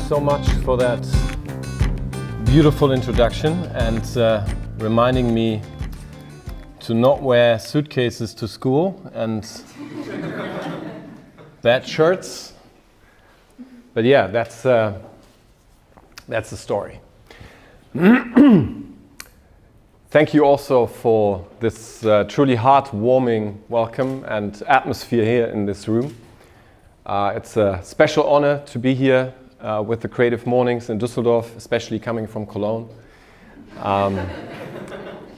so much for that beautiful introduction and reminding me to not wear suitcases to school and bad shirts. But yeah, that's the story. Thank you also for this truly heartwarming welcome and atmosphere here in this room. It's a special honor to be here with the Creative Mornings in Düsseldorf, especially coming from Cologne.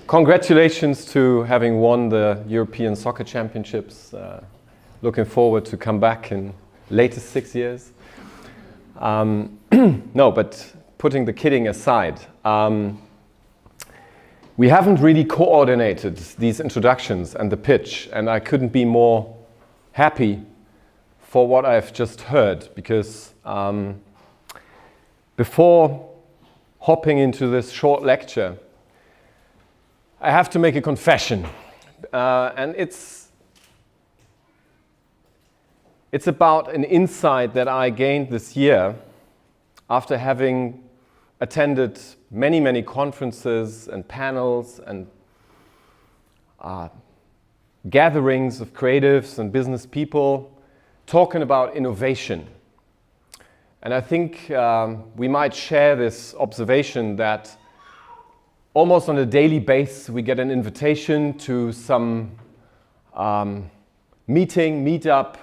Congratulations to having won the European Soccer Championships. Looking forward to come back in latest 6 years. No, but putting the kidding aside, we haven't really coordinated these introductions and the pitch, and I couldn't be more happy for what I've just heard, because before hopping into this short lecture, I have to make a confession, and it's about an insight that I gained this year after having attended many conferences and panels and gatherings of creatives and business people talking about innovation. And I think we might share this observation that almost on a daily basis we get an invitation to some meetup,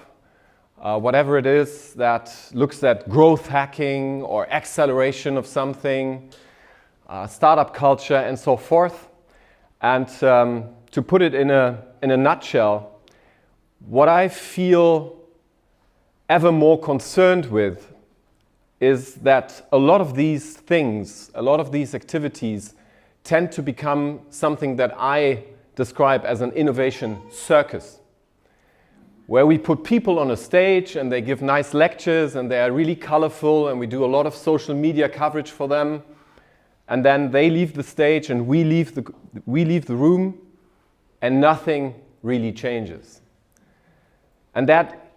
whatever it is that looks at growth hacking or acceleration of something, startup culture and so forth. And to put it in a nutshell, what I feel ever more concerned with is that a lot of these things, a lot of these activities tend to become something that I describe as an innovation circus, where we put people on a stage and they give nice lectures and they are really colorful and we do a lot of social media coverage for them, and then they leave the stage and we leave the room and nothing really changes. And that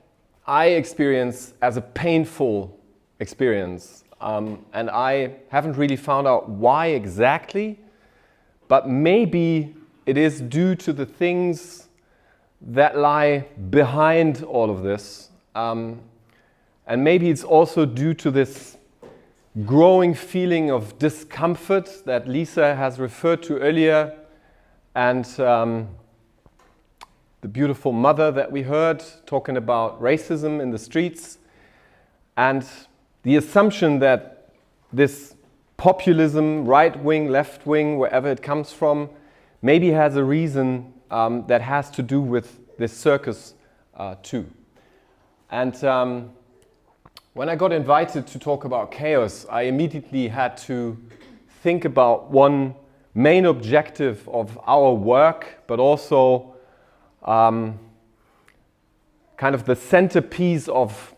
I experience as a painful experience, and I haven't really found out why exactly, but maybe it is due to the things that lie behind all of this, and maybe it's also due to this growing feeling of discomfort that Lisa has referred to earlier, and the beautiful mother that we heard talking about racism in the streets, and the assumption that this populism, right-wing, left-wing, wherever it comes from, maybe has a reason that has to do with this circus too. And when I got invited to talk about chaos, I immediately had to think about one main objective of our work, but also kind of the centerpiece of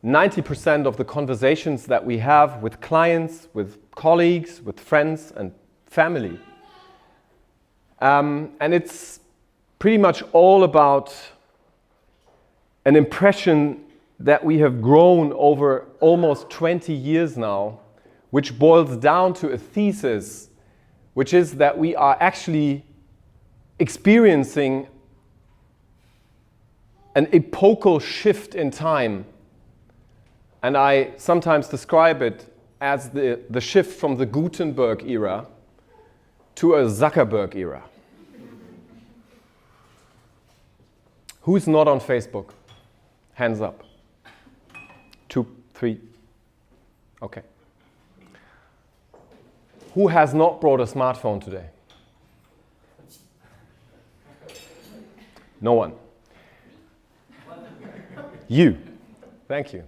90% of the conversations that we have with clients, with colleagues, with friends and family. And it's pretty much all about an impression that we have grown over almost 20 years now, which boils down to a thesis, which is that we are actually experiencing an epochal shift in time. And I sometimes describe it as the shift from the Gutenberg era to a Zuckerberg era. Who's not on Facebook? Hands up. 2, 3. Okay. Who has not brought a smartphone today? No one. You. Thank you.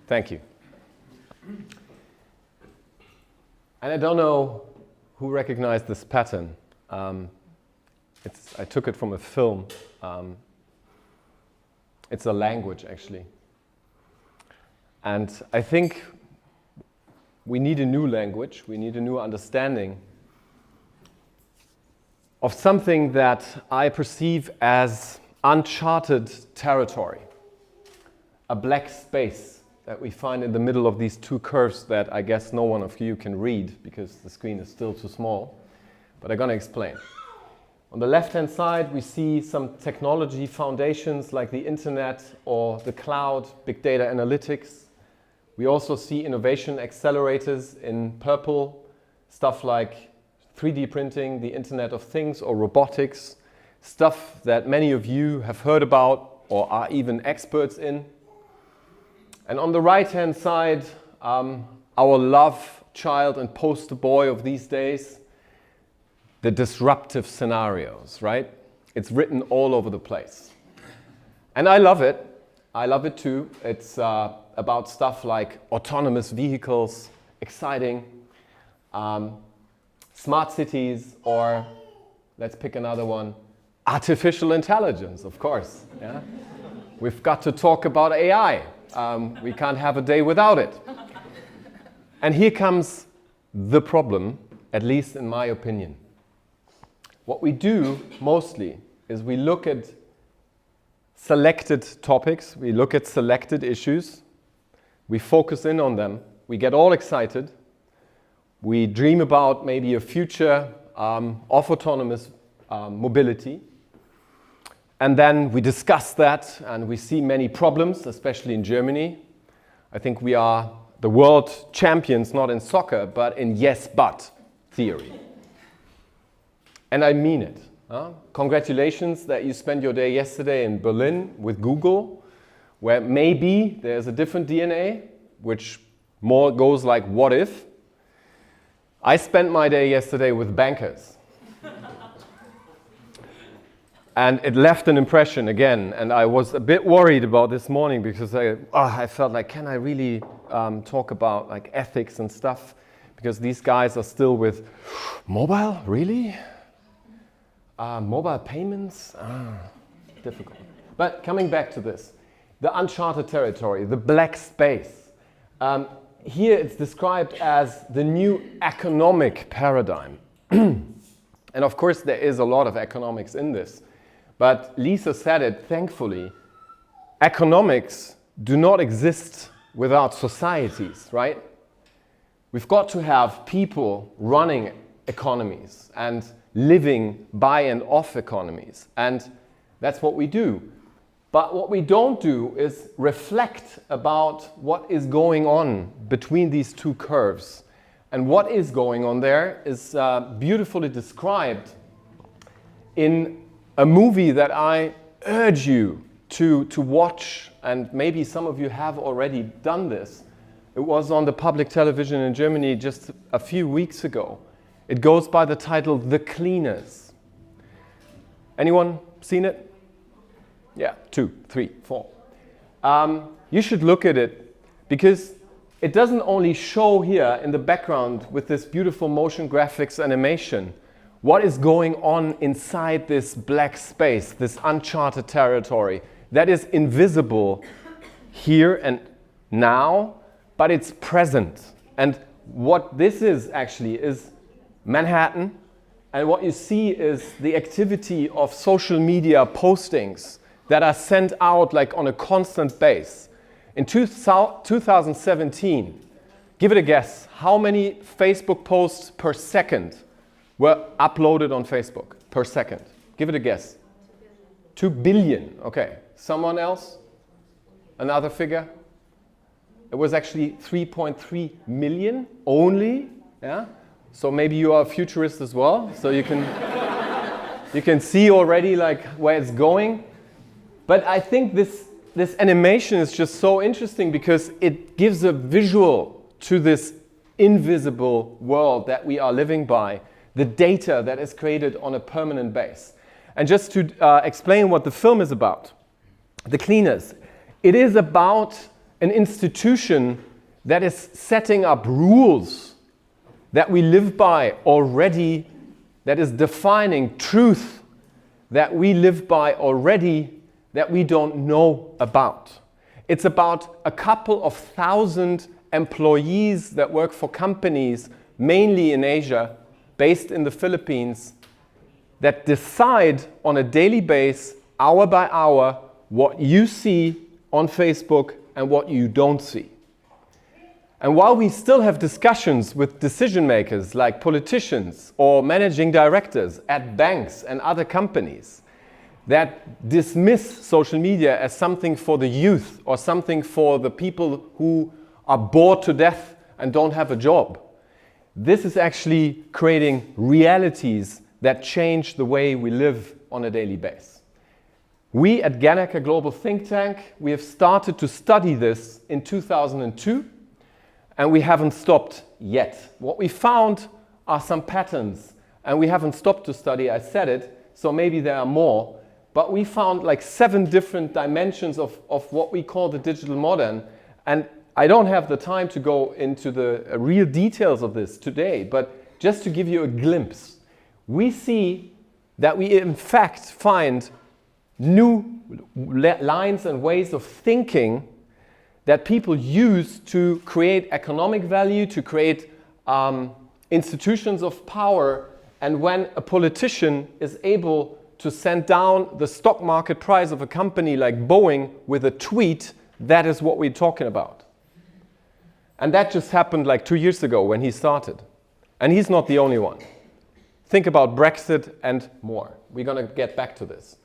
Thank you. And I don't know who recognized this pattern. I took it from a film. It's a language, actually. And I think we need a new language. We need a new understanding of something that I perceive as uncharted territory, a black space that we find in the middle of these two curves that I guess no one of you can read because the screen is still too small, but I'm going to explain. On the left-hand side, we see some technology foundations like the internet or the cloud, big data analytics. We also see innovation accelerators in purple, stuff like 3D printing, the Internet of Things or robotics, stuff that many of you have heard about or are even experts in. And on the right-hand side, our love child and poster boy of these days, the disruptive scenarios, right? It's written all over the place. And I love it. I love it too. It's about stuff like autonomous vehicles, exciting, smart cities, or let's pick another one, artificial intelligence, of course. Yeah? We've got to talk about AI. We can't have a day without it. And here comes the problem, at least in my opinion. What we do mostly is we look at selected topics, we look at selected issues, we focus in on them, we get all excited, we dream about maybe a future of autonomous mobility, and then we discuss that and we see many problems, especially in Germany. I think we are the world champions, not in soccer, but in yes, but theory. And I mean it. Congratulations that you spent your day yesterday in Berlin with Google, where maybe there's a different DNA, which more goes like, what if? I spent my day yesterday with bankers. And it left an impression again, and I was a bit worried about this morning because I felt like, can I really talk about like ethics and stuff? Because these guys are still with mobile, really? Mobile payments? Difficult. But coming back to this, the uncharted territory, the black space. Here it's described as the new economic paradigm. And of course there is a lot of economics in this. But Lisa said it, thankfully, economics do not exist without societies, right? We've got to have people running economies and living by and off economies. And that's what we do. But what we don't do is reflect about what is going on between these two curves. And what is going on there is beautifully described in a movie that I urge you to watch, and maybe some of you have already done this. It was on the public television in Germany just a few weeks ago. It goes by the title, The Cleaners. Anyone seen it? Yeah, 2, 3, 4. You should look at it because it doesn't only show here in the background with this beautiful motion graphics animation what is going on inside this black space, this uncharted territory that is invisible here and now, but it's present. And what this is actually is Manhattan, and what you see is the activity of social media postings that are sent out like on a constant base. In 2017, give it a guess, how many Facebook posts per second were uploaded on Facebook per second? Give it a guess. 2 billion. Okay. Someone else? Another figure? It was actually 3.3 million only. Yeah. So maybe you are a futurist as well. So you can see already like where it's going. But I think this animation is just so interesting because it gives a visual to this invisible world that we are living by. The data that is created on a permanent base. And just to explain what the film is about, The Cleaners, it is about an institution that is setting up rules that we live by already, that is defining truth that we live by already that we don't know about. It's about a couple of thousand employees that work for companies, mainly in Asia, based in the Philippines, that decide on a daily basis hour by hour what you see on Facebook and what you don't see. And while we still have discussions with decision makers like politicians or managing directors at banks and other companies that dismiss social media as something for the youth or something for the people who are bored to death and don't have a job, this is actually creating realities that change the way we live on a daily basis. We at Ganaka Global Think Tank, we have started to study this in 2002, and we haven't stopped yet. What we found are some patterns, and we haven't stopped to study, I said it, so maybe there are more, but we found like 7 different dimensions of what we call the digital modern, and I don't have the time to go into the real details of this today, but just to give you a glimpse, we see that we in fact find new lines and ways of thinking that people use to create economic value, to create institutions of power, and when a politician is able to send down the stock market price of a company like Boeing with a tweet, that is what we're talking about. And that just happened like 2 years ago when he started. And he's not the only one. Think about Brexit and more. We're going to get back to this.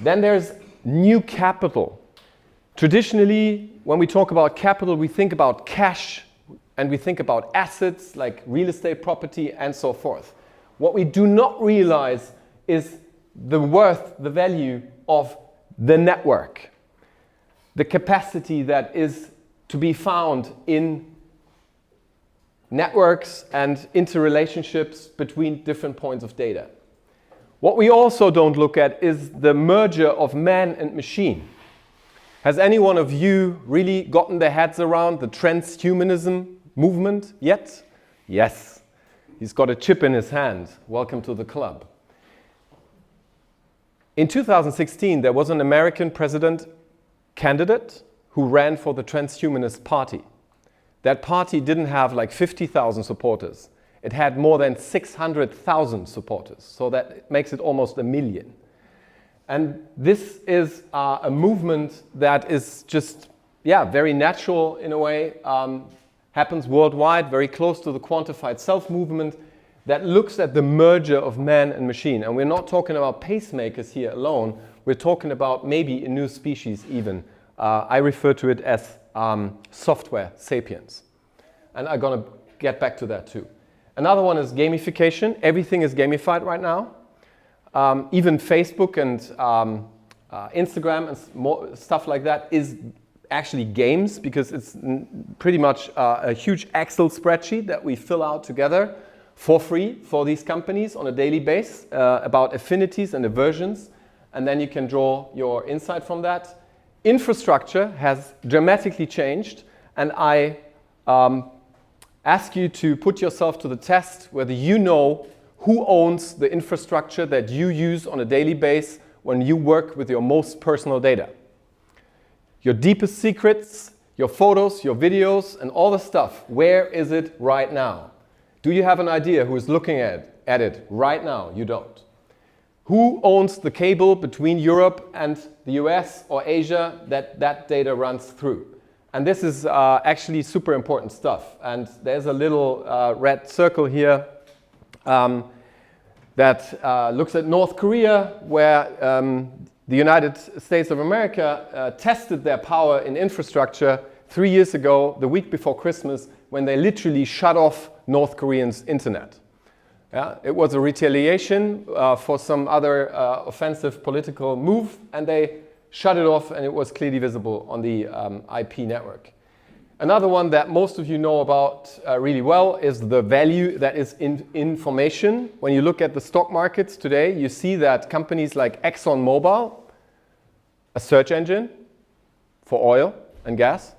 Then there's new capital. Traditionally, when we talk about capital, we think about cash and we think about assets like real estate property and so forth. What we do not realize is the worth, the value of the network, the capacity that is to be found in networks and interrelationships between different points of data. What we also don't look at is the merger of man and machine. Has any one of you really gotten their heads around the transhumanism movement yet? Yes. He's got a chip in his hand. Welcome to the club. In 2016, there was an American president candidate who ran for the Transhumanist Party. That party didn't have like 50,000 supporters. It had more than 600,000 supporters. So that makes it almost 1 million. And this is a movement that is just, very natural in a way, happens worldwide, very close to the quantified self movement that looks at the merger of man and machine. And we're not talking about pacemakers here alone. We're talking about maybe a new species even. I refer to it as software sapiens. And I'm going to get back to that too. Another one is gamification. Everything is gamified right now. Even Facebook and Instagram and more stuff like that is actually games because it's pretty much a huge Excel spreadsheet that we fill out together for free for these companies on a daily basis about affinities and aversions. And then you can draw your insight from that. Infrastructure has dramatically changed, and I ask you to put yourself to the test whether you know who owns the infrastructure that you use on a daily basis when you work with your most personal data. Your deepest secrets, your photos, your videos, and all the stuff, where is it right now? Do you have an idea who is looking at it right now? You don't. Who owns the cable between Europe and the US or Asia that data runs through? And this is actually super important stuff. And there's a little red circle here that looks at North Korea, where the United States of America tested their power in infrastructure 3 years ago, the week before Christmas, when they literally shut off North Koreans' internet. Yeah, it was a retaliation for some other offensive political move, and they shut it off, and it was clearly visible on the IP network. Another one that most of you know about really well is the value that is in information. When you look at the stock markets today, you see that companies like ExxonMobil, a search engine for oil and gas,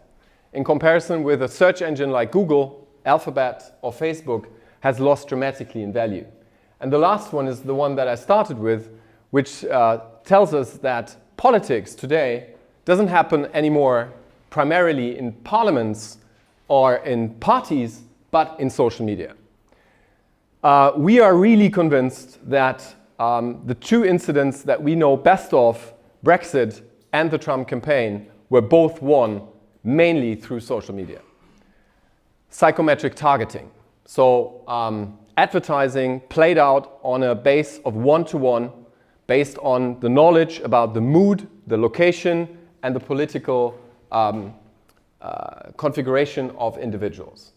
in comparison with a search engine like Google, Alphabet, or Facebook, has lost dramatically in value. And the last one is the one that I started with, which tells us that politics today doesn't happen anymore primarily in parliaments or in parties, but in social media. We are really convinced that the two incidents that we know best of, Brexit and the Trump campaign, were both won mainly through social media. Psychometric targeting. So advertising played out on a base of one-to-one, based on the knowledge about the mood, the location, and the political configuration of individuals.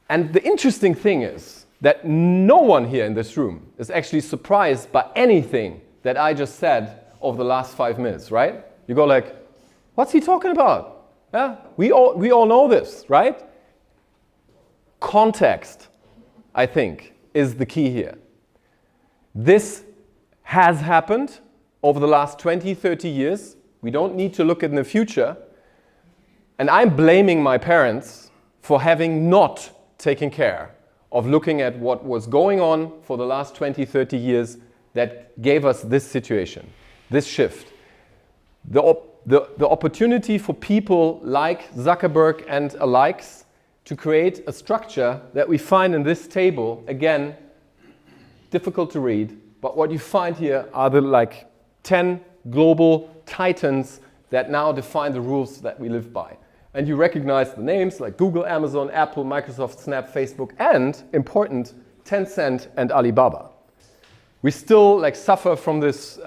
And the interesting thing is that no one here in this room is actually surprised by anything that I just said over the last 5 minutes, right? You go like, what's he talking about? Yeah? We all know this, right? Context, I think, is the key here. This has happened over the last 20, 30 years. We don't need to look in the future. And I'm blaming my parents for having not taken care of looking at what was going on for the last 20, 30 years that gave us this situation, this shift. The opportunity for people like Zuckerberg and alikes to create a structure that we find in this table, again, difficult to read, but what you find here are the like 10 global titans that now define the rules that we live by. And you recognize the names like Google, Amazon, Apple, Microsoft, Snap, Facebook, and, important, Tencent and Alibaba. We still like suffer from this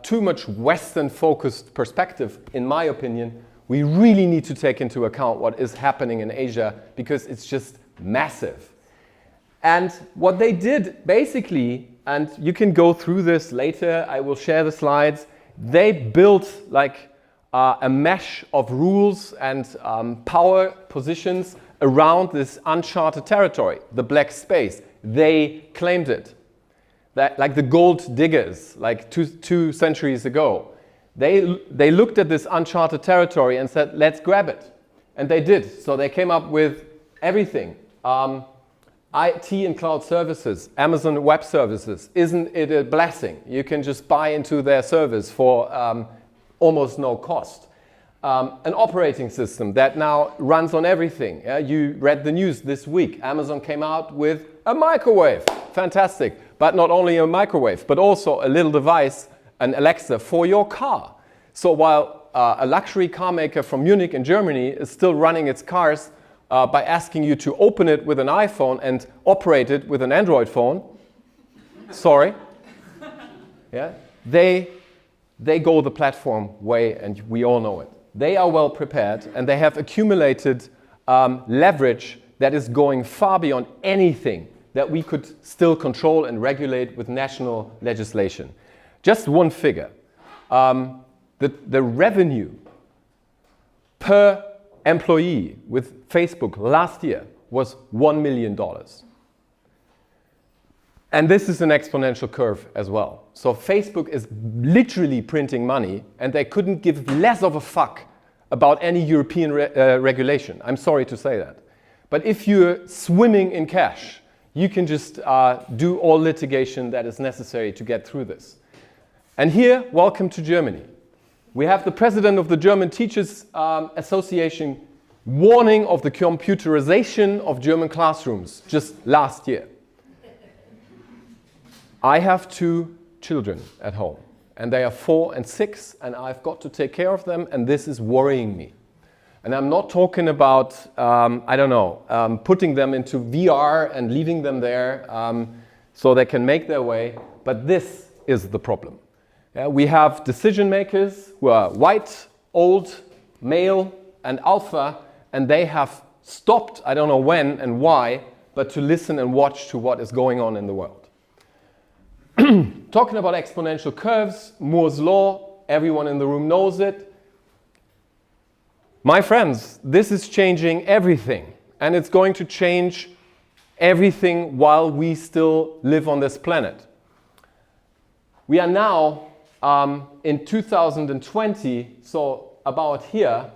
too much Western-focused perspective, in my opinion. We really need to take into account what is happening in Asia because it's just massive. And what they did basically, and you can go through this later, I will share the slides, they built like a mesh of rules and power positions around this uncharted territory, the black space. They claimed it. That, like the gold diggers, like two centuries ago. They looked at this uncharted territory and said, let's grab it. And they did. So they came up with everything. IT and cloud services, Amazon Web Services. Isn't it a blessing? You can just buy into their service for almost no cost. An operating system that now runs on everything. Yeah? You read the news this week. Amazon came out with a microwave. Fantastic. But not only a microwave, but also a little device, an Alexa, for your car. So while a luxury car maker from Munich in Germany is still running its cars by asking you to open it with an iPhone and operate it with an Android phone, sorry, yeah, they go the platform way, and we all know it. They are well prepared, and they have accumulated leverage that is going far beyond anything that we could still control and regulate with national legislation. Just one figure. The revenue per employee with Facebook last year was $1 million. And this is an exponential curve as well. So Facebook is literally printing money, and they couldn't give less of a fuck about any European regulation. I'm sorry to say that. But if you're swimming in cash, you can just do all litigation that is necessary to get through this. And here, welcome to Germany. We have the president of the German Teachers Association warning of the computerization of German classrooms just last year. I have 2 children at home, and they are 4 and 6, and I've got to take care of them, and this is worrying me. And I'm not talking about, putting them into VR and leaving them there so they can make their way, but this is the problem. We have decision makers who are white, old, male, and alpha, and they have stopped, I don't know when and why, but to listen and watch to what is going on in the world. Talking about exponential curves, Moore's law, everyone in the room knows it. My friends, this is changing everything, and it's going to change everything while we still live on this planet. We are now in 2020, so about here,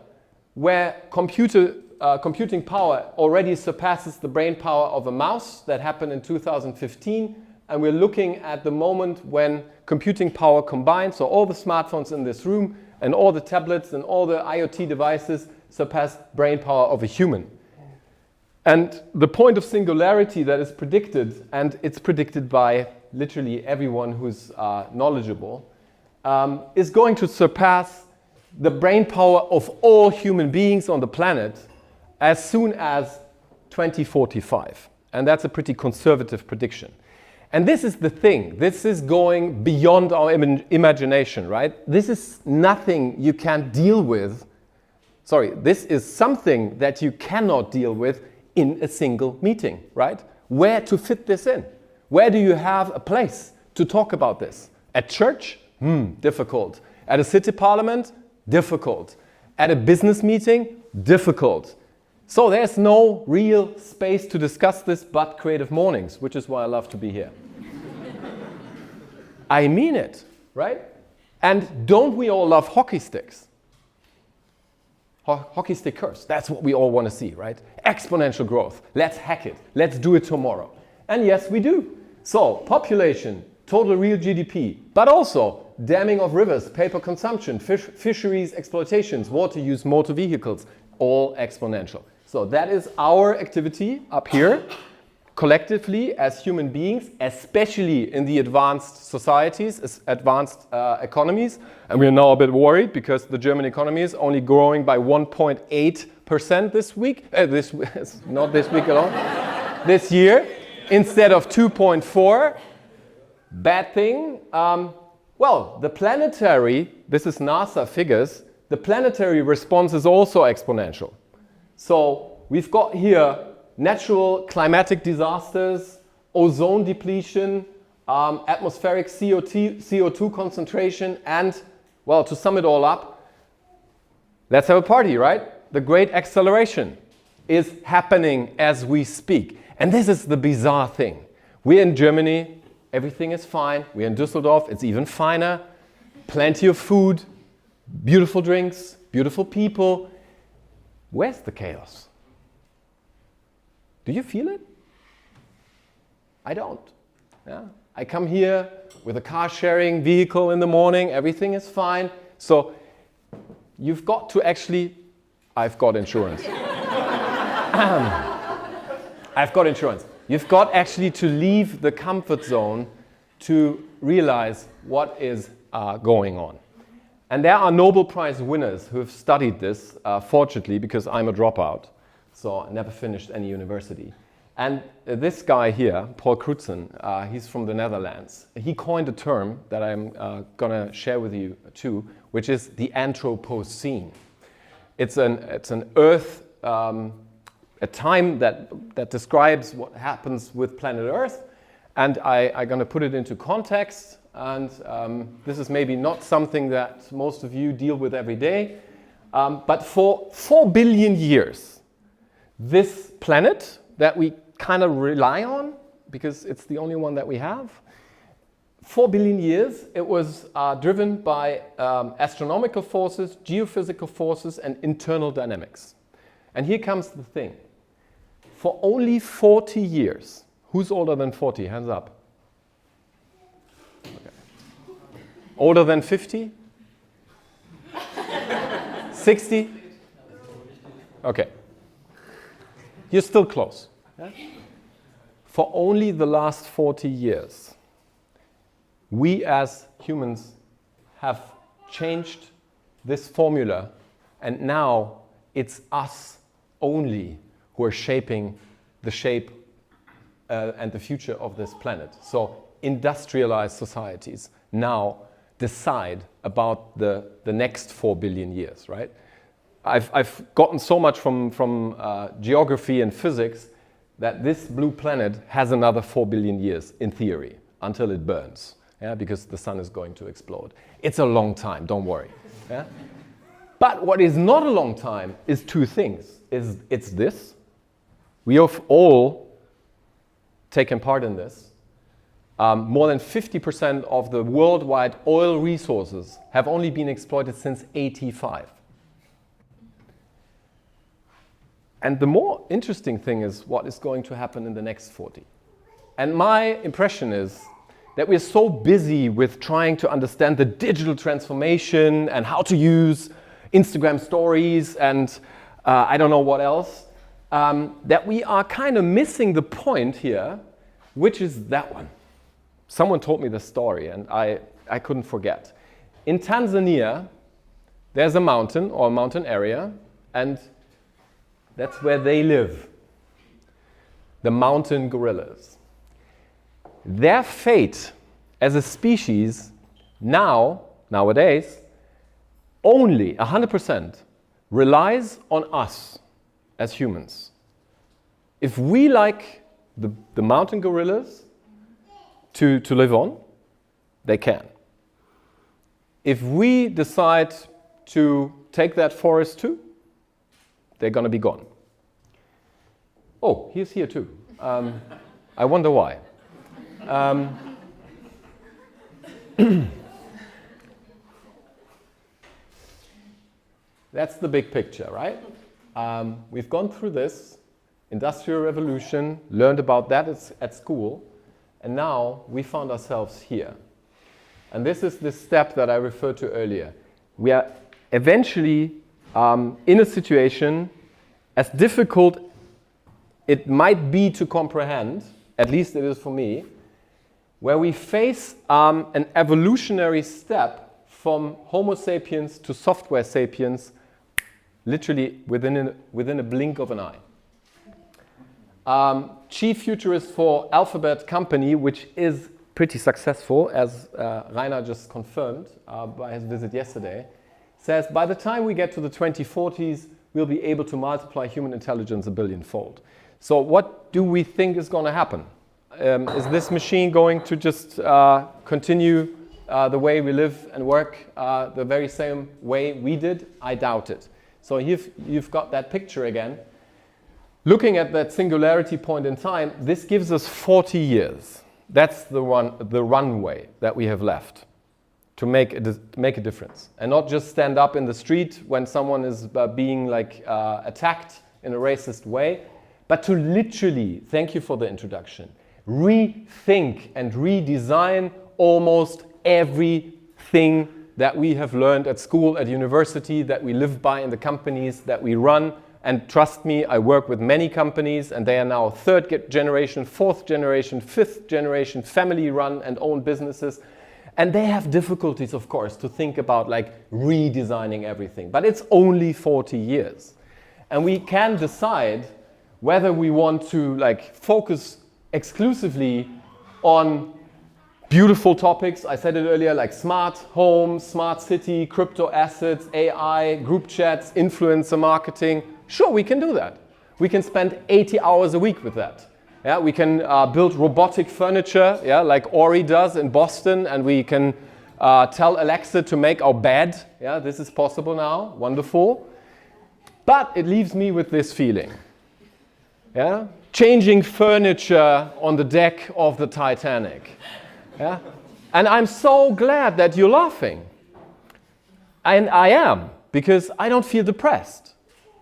where computing power already surpasses the brain power of a mouse. That happened in 2015. And we're looking at the moment when computing power combined, so all the smartphones in this room and all the tablets and all the IoT devices surpass brain power of a human. And the point of singularity that is predicted, and it's predicted by literally everyone who's knowledgeable, is going to surpass the brain power of all human beings on the planet as soon as 2045. And that's a pretty conservative prediction. And this is the thing. This is going beyond our imagination, right? This is nothing you can deal with. Sorry, this is something that you cannot deal with in a single meeting, right? Where to fit this in? Where do you have a place to talk about this? At church? Difficult. At a city parliament? Difficult. At a business meeting? Difficult. So there's no real space to discuss this but Creative Mornings, which is why I love to be here. I mean it, right? And don't we all love hockey sticks? Hockey stickers, that's what we all want to see, right? Exponential growth, let's hack it, let's do it tomorrow. And yes, we do. So, population, total real GDP, but also damming of rivers, paper consumption, fisheries exploitations, water use, motor vehicles, all exponential. So that is our activity up here, collectively as human beings, especially in the advanced societies, advanced economies. And we're now a bit worried because the German economy is only growing by 1.8% this week. Not this week alone. This year, instead of 2.4. Bad thing. Well, the planetary, this is NASA figures, the planetary response is also exponential. So we've got here natural climatic disasters, ozone depletion, atmospheric CO2 concentration, and, well, to sum it all up, let's have a party, right? The great acceleration is happening as we speak. And this is the bizarre thing. We're in Germany, everything is fine. We're in Düsseldorf, it's even finer. Plenty of food, beautiful drinks, beautiful people. Where's the chaos? Do you feel it? I don't. Yeah? I come here with a car sharing vehicle in the morning, everything is fine. So you've got to actually, I've got insurance. I've got insurance. You've got actually to leave the comfort zone to realize what is going on. And there are Nobel Prize winners who have studied this, fortunately, because I'm a dropout. So I never finished any university. And this guy here, Paul Crutzen, he's from the Netherlands. He coined a term that I'm going to share with you too, which is the Anthropocene. It's an Earth, a time that describes what happens with planet Earth. And I'm going to put it into context. And this is maybe not something that most of you deal with every day. But for 4 billion years, this planet that we kind of rely on, because it's the only one that we have, 4 billion years, it was driven by astronomical forces, geophysical forces, and internal dynamics. And here comes the thing. For only 40 years, who's older than 40? Hands up. Okay. Older than 50? 60? Okay. You're still close. Yeah? For only the last 40 years, we as humans have changed this formula, and now it's us only who are shaping the shape and the future of this planet. So industrialized societies now decide about the next 4 billion years, right? I've gotten so much from geography and physics that this blue planet has another 4 billion years in theory until it burns, yeah, because the sun is going to explode. It's a long time, don't worry. Yeah? But what is not a long time is two things. It's this. We have all taken part in this. More than 50% of the worldwide oil resources have only been exploited since '85. And the more interesting thing is what is going to happen in the next 40. And my impression is that we're so busy with trying to understand the digital transformation and how to use Instagram stories and I don't know what else, that we are kind of missing the point here, which is that one. someone told me this story and I couldn't forget. In Tanzania, there's a mountain or a mountain area, and that's where they live. The mountain gorillas. Their fate as a species nowadays, only 100% relies on us as humans. If we like the mountain gorillas to live on, they can. If we decide to take that forest too, they're going to be gone. Oh, he's here too. I wonder why. That's the big picture, right? We've gone through this Industrial Revolution, learned about that at school, and now we found ourselves here. And this is the step that I referred to earlier. We are eventually in a situation, as difficult it might be to comprehend, at least it is for me, where we face an evolutionary step from Homo sapiens to software sapiens, literally within a blink of an eye. Chief futurist for Alphabet company, which is pretty successful, as Rainer just confirmed by his visit yesterday, says by the time we get to the 2040s, we'll be able to multiply human intelligence 1 billion-fold. So what do we think is going to happen? Is this machine going to just continue the way we live and work the very same way we did? I doubt it. So you've got that picture again. Looking at that singularity point in time, this gives us 40 years. That's the runway that we have left to make a difference. And not just stand up in the street when someone is being attacked in a racist way, but to literally, thank you for the introduction, rethink and redesign almost everything that we have learned at school, at university, that we live by in the companies that we run. And trust me, I work with many companies, and they are now 3rd generation, 4th generation, 5th generation, family-run and owned businesses. And they have difficulties, of course, to think about redesigning everything. But it's only 40 years. And we can decide whether we want to focus exclusively on beautiful topics. I said it earlier, like smart home, smart city, crypto assets, AI, group chats, influencer marketing. Sure, we can do that. We can spend 80 hours a week with that. Yeah, we can build robotic furniture, like Ori does in Boston, and we can tell Alexa to make our bed. Yeah, this is possible now. Wonderful. But it leaves me with this feeling. Yeah? Changing furniture on the deck of the Titanic. Yeah? And I'm so glad that you're laughing. And I am, because I don't feel depressed.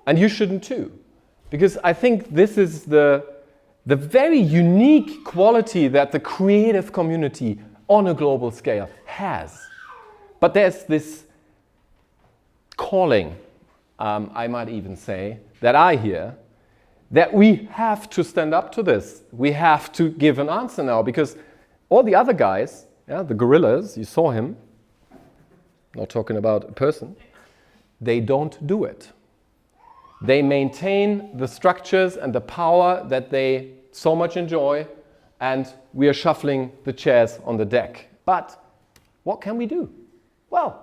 And you shouldn't too. Because I think this is the very unique quality that the creative community on a global scale has. But there's this calling, I might even say, that I hear, that we have to stand up to this. We have to give an answer now, because all the other guys, the gorillas, you saw him, not talking about a person, they don't do it. They maintain the structures and the power that they so much enjoy, and we are shuffling the chairs on the deck. But what can we do? Well,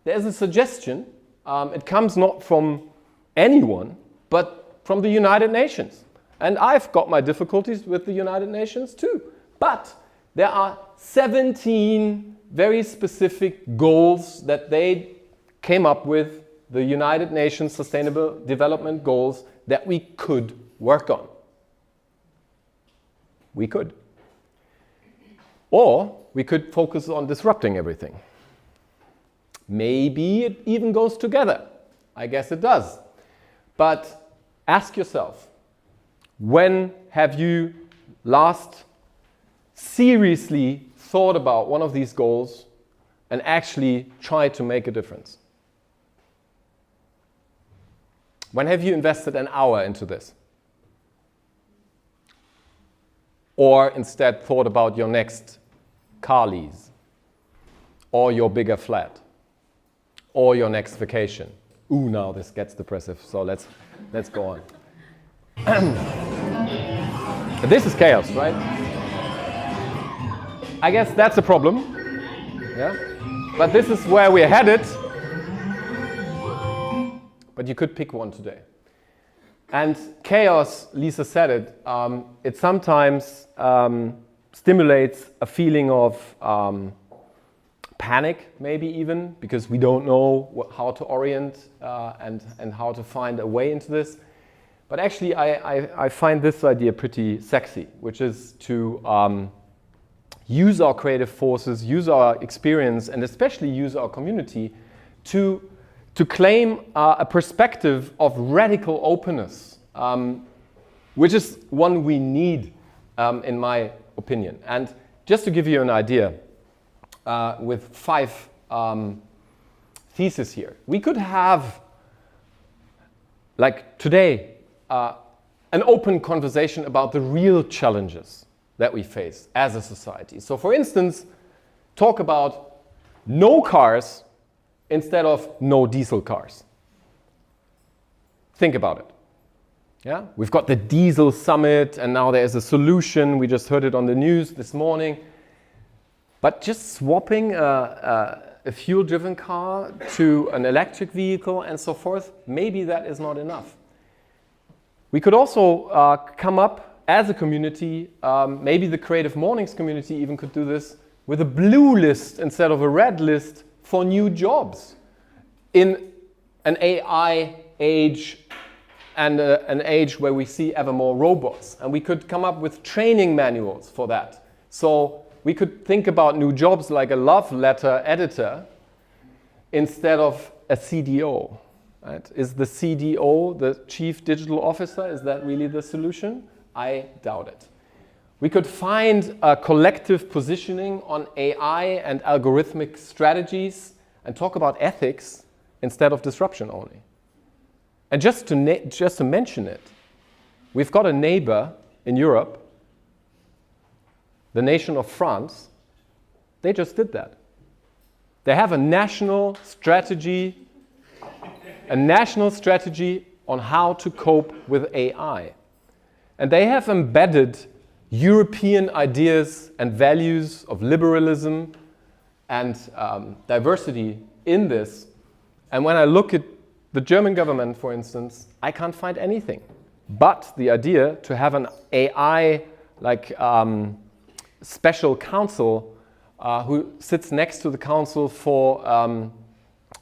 there's a suggestion. It comes not from anyone, but from the United Nations. And I've got my difficulties with the United Nations too. But there are 17 very specific goals that they came up with, the United Nations Sustainable Development Goals, that we could work on. We could. Or we could focus on disrupting everything. Maybe it even goes together. I guess it does. But ask yourself, when have you last seriously thought about one of these goals and actually tried to make a difference? When have you invested an hour into this? Or instead thought about your next car lease, or your bigger flat, or your next vacation. Ooh, now this gets depressive, so let's go on. This is chaos, right? I guess that's a problem, yeah? But this is where we're headed. But you could pick one today. And chaos, Lisa said it, it sometimes stimulates a feeling of panic, maybe even, because we don't know how to orient and how to find a way into this. But actually, I find this idea pretty sexy, which is to use our creative forces, use our experience, and especially use our community to claim a perspective of radical openness, which is one we need, in my opinion. And just to give you an idea, with 5 theses here, we could have, like today, an open conversation about the real challenges that we face as a society. So for instance, talk about no cars instead of no diesel cars. Think about it. Yeah? We've got the diesel summit, and now there's a solution. We just heard it on the news this morning. But just swapping a fuel-driven car to an electric vehicle and so forth, maybe that is not enough. We could also come up as a community, maybe the CreativeMornings community even could do this, with a blue list instead of a red list for new jobs in an AI age and an age where we see ever more robots. And we could come up with training manuals for that. So we could think about new jobs like a love letter editor instead of a CDO. Right? Is the CDO, the Chief Digital Officer, is that really the solution? I doubt it. We could find a collective positioning on AI and algorithmic strategies and talk about ethics instead of disruption only. And just to mention it, we've got a neighbor in Europe, the nation of France. They just did that. They have a national strategy on how to cope with AI. And they have embedded European ideas and values of liberalism and diversity in this. And when I look at the German government, for instance, I can't find anything but the idea to have an AI special council who sits next to the council for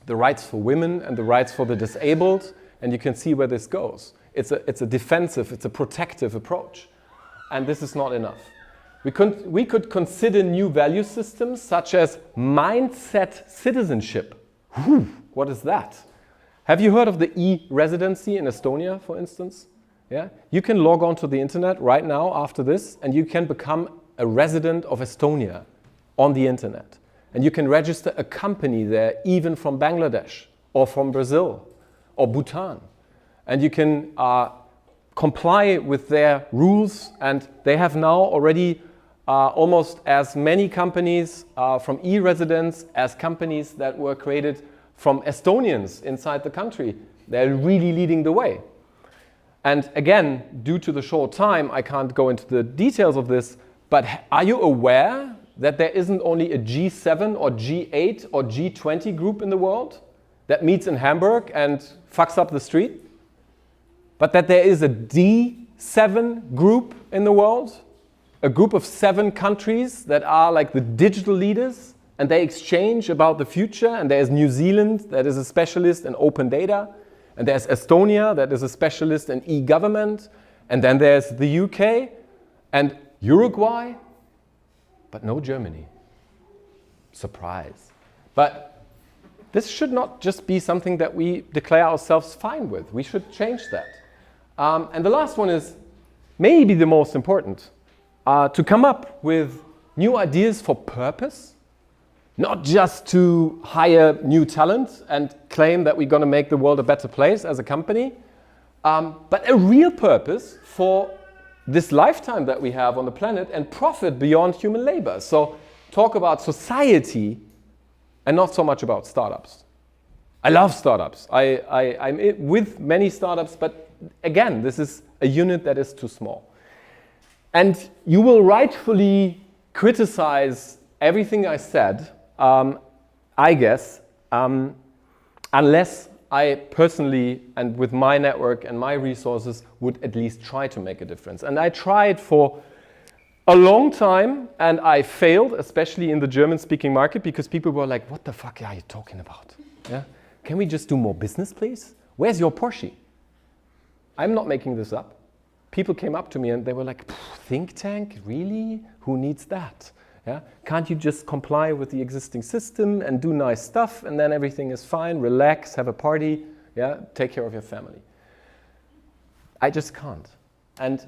the rights for women and the rights for the disabled, and you can see where this goes. It's a defensive, it's a protective approach, and this is not enough. We could consider new value systems such as mindset citizenship. Whew, what is that? Have you heard of the E-Residency in Estonia, for instance? Yeah? You can log on to the internet right now after this, and you can become a resident of Estonia on the internet. And you can register a company there, even from Bangladesh or from Brazil or Bhutan. And you can comply with their rules. And they have now already almost as many companies from e-residents as companies that were created from Estonians inside the country. They're really leading the way. And again, due to the short time, I can't go into the details of this, but are you aware that there isn't only a G7 or G8 or G20 group in the world that meets in Hamburg and fucks up the street? But that there is a D7 group in the world, a group of 7 countries that are like the digital leaders, and they exchange about the future. And there's New Zealand that is a specialist in open data, and there's Estonia that is a specialist in e-government, and then there's the UK and Uruguay, but no Germany. Surprise. But this should not just be something that we declare ourselves fine with. We should change that. And the last one is maybe the most important, to come up with new ideas for purpose, not just to hire new talent and claim that we're going to make the world a better place as a company, but a real purpose for this lifetime that we have on the planet and profit beyond human labor. So talk about society and not so much about startups. I love startups. I'm with many startups, but again, this is a unit that is too small. And you will rightfully criticize everything I said, I guess, unless I personally, and with my network and my resources, would at least try to make a difference. And I tried for a long time, and I failed, especially in the German-speaking market, because people were like, what the fuck are you talking about? Yeah? Can we just do more business, please? Where's your Porsche? I'm not making this up. People came up to me and they were like, think tank, really? Who needs that? Yeah? Can't you just comply with the existing system and do nice stuff and then everything is fine, relax, have a party, yeah? Take care of your family. I just can't. And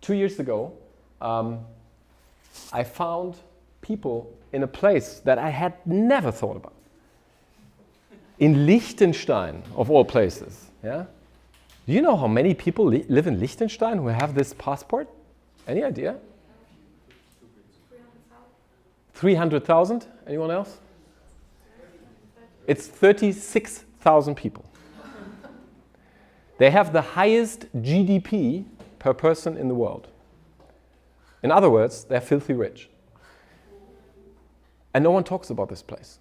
2 years ago, I found people in a place that I had never thought about. In Liechtenstein, of all places. Yeah? Do you know how many people live in Liechtenstein who have this passport? Any idea? 300,000? Anyone else? It's 36,000 people. They have the highest GDP per person in the world. In other words, they're filthy rich. And no one talks about this place.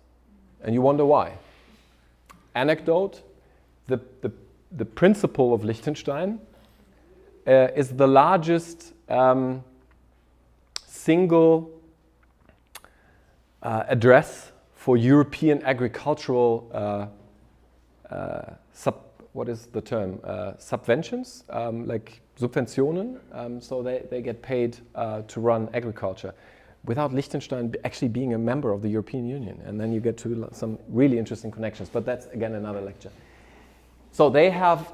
And you wonder why. Anecdote, the principal of Liechtenstein is the largest single address for European agricultural what is the term? Subventions, like Subventionen. So they get paid to run agriculture without Liechtenstein actually being a member of the European Union. And then you get to some really interesting connections. But that's, again, another lecture. So they have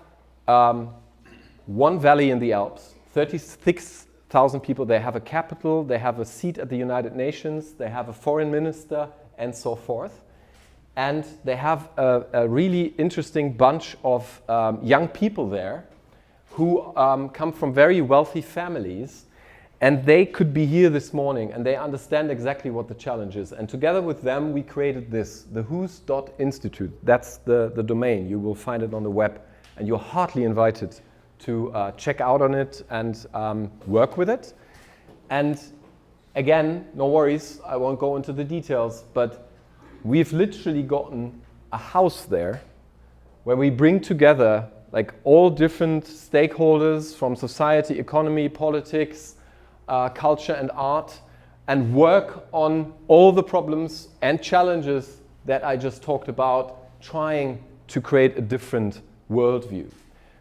one valley in the Alps, 36,000 people. They have a capital. They have a seat at the United Nations. They have a foreign minister, and so forth. And they have a really interesting bunch of young people there who come from very wealthy families. And they could be here this morning, and they understand exactly what the challenge is. And together with them, we created this, the whos.institute. That's the domain. You will find it on the web. And you're heartily invited to check out on it and work with it. And again, no worries, I won't go into the details, but we've literally gotten a house there where we bring together like all different stakeholders from society, economy, politics, culture and art, and work on all the problems and challenges that I just talked about, trying to create a different worldview.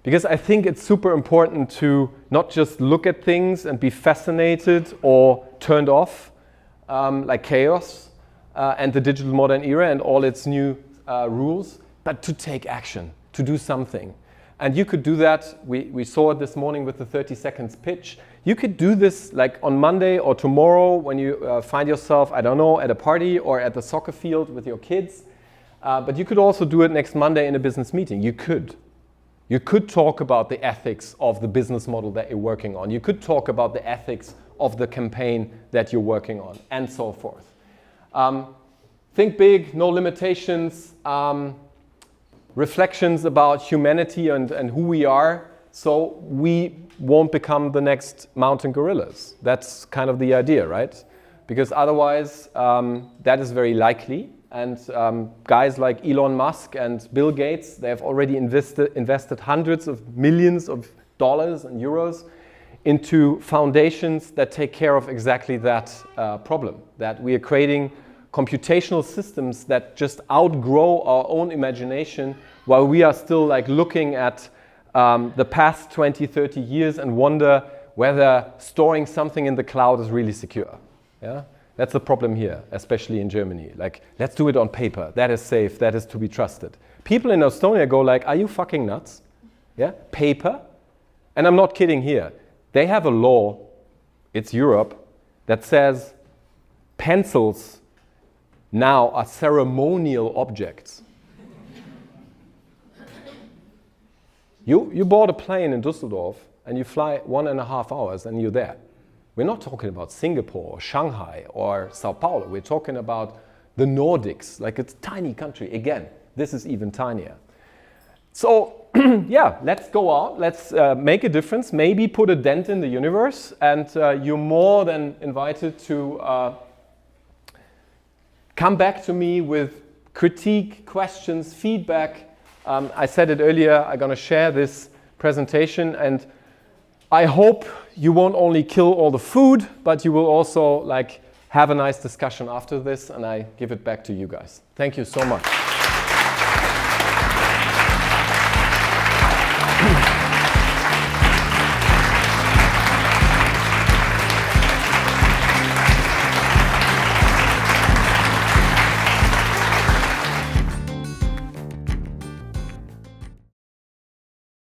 Because I think it's super important to not just look at things and be fascinated or turned off like chaos and the digital modern era and all its new rules, but to take action, to do something. And you could do that, we saw it this morning with the 30 seconds pitch. You could do this like on Monday or tomorrow when you find yourself, I don't know, at a party or at the soccer field with your kids. But you could also do it next Monday in a business meeting. You could. You could talk about the ethics of the business model that you're working on. You could talk about the ethics of the campaign that you're working on, and so forth. Think big, no limitations. Reflections about humanity and who we are, so we won't become the next mountain gorillas. That's kind of the idea, right? Because otherwise, that is very likely. And guys like Elon Musk and Bill Gates, they have already invested hundreds of millions of dollars and euros into foundations that take care of exactly that problem, that we are creating computational systems that just outgrow our own imagination while we are still like looking at the past 20, 30 years and wonder whether storing something in the cloud is really secure. Yeah? That's the problem here, especially in Germany. Like, let's do it on paper. That is safe. That is to be trusted. People in Estonia go like, are you fucking nuts? Yeah? Paper? And I'm not kidding here. They have a law, it's Europe, that says pencils now are ceremonial objects. You board a plane in Düsseldorf and you fly 1.5 hours and you're there. We're not talking about Singapore or Shanghai or Sao Paulo. We're talking about the Nordics, like it's a tiny country. Again, this is even tinier. So yeah, let's go out, let's make a difference, maybe put a dent in the universe, and you're more than invited to come back to me with critique, questions, feedback. I said it earlier, I'm going to share this presentation, and I hope you won't only kill all the food, but you will also like have a nice discussion after this, and I give it back to you guys. Thank you so much.